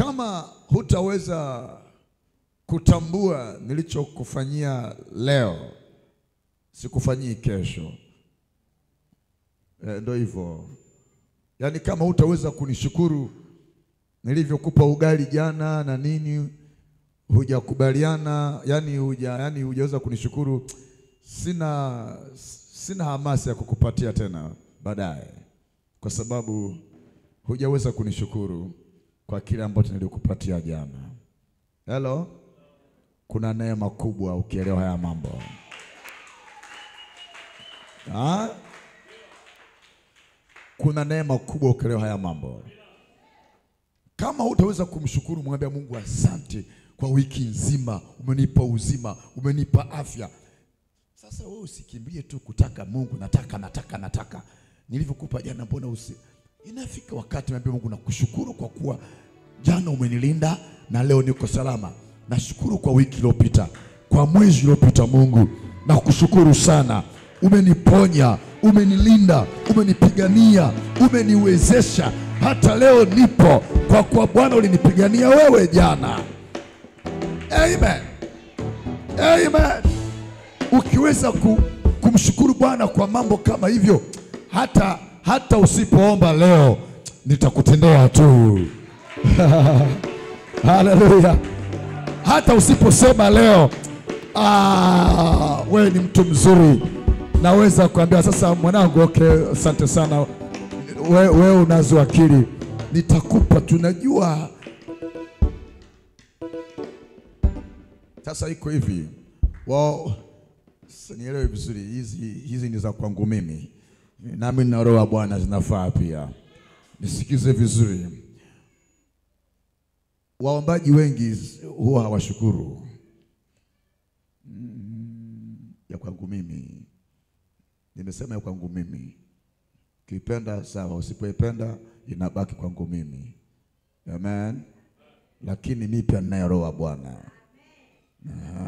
Kama hutaweza kutambua nilichokufanyia leo, sikufanyii kesho. Ndio hivyo. Yaani kama hutaweza kunishukuru nilivyokupa ugali jana na nini, hujakubaliana, yani hujaweza kunishukuru, sina hamasa ya kukupatia tena baadaye, kwa sababu hujaweza kunishukuru kwa kile ambacho nilikupatia jana. Hello? Kuna neema kubwa ukielewa haya mambo. Kuna neema kubwa ukielewa haya mambo. Kama hutaweza kumshukuru, mwambie Mungu asante kwa wiki nzima, umenipa uzima, umenipa afya. Sasa wewe usikimbilie tu kutaka Mungu, nataka. Nilivyokupa jana mbona inafika wakati mwambie Mungu nakushukuru kwa kuwa jana umenilinda na leo niko salama. Nashukuru kwa wiki iliyopita, kwa mwezi uliopita. Mungu nakushukuru sana. Umeniponya, umenilinda, umenipigania, umeniwezesha. Hata leo nipo kwa kuwa Bwana ulinipigania wewe jana. Amen. Amen. Ukiweza kumshukuru Bwana kwa mambo kama hivyo, hata usipoomba leo nitakutendea tu. Haleluya. Hata usiposema leo, wewe ni mtu mzuri, naweza kuambia sasa mwanangu, okay, asante sana. Wewe unazo akili, nitakupa, tunajua. Sasa iko hivi. Nielewe vizuri, hizi ni za kwangu mimi. Nami na roho ya Bwana zinafaa pia. Nisikize vizuri. Waombaji wengi huwa hawashukuru. Ya kwangu mimi. Nimesema ya kwangu mimi. Ukipenda sawa, usipoipenda inabaki kwangu mimi. Amen. Lakini mimi pia ninayo roho ya Bwana.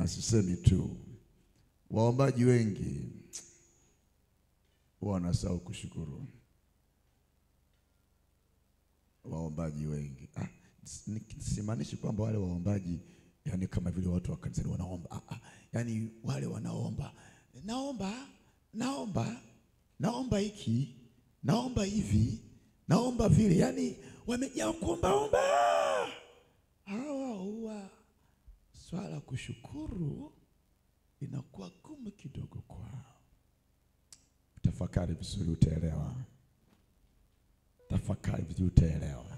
Sisemi tu. Waombaji wengi wanasahau kushukuru. Waombaji wengi. Simaanishi kwamba wale waombaji yani kama vile watu wa kanisa wanaomba. Yani wale wanaomba. Naomba hiki, naomba hivi, naomba vile. Yani wamejaa kuomba. Hawa huwa swala kushukuru inakuwa gumu kidogo kwao. Tafakari vizuri utaelewa.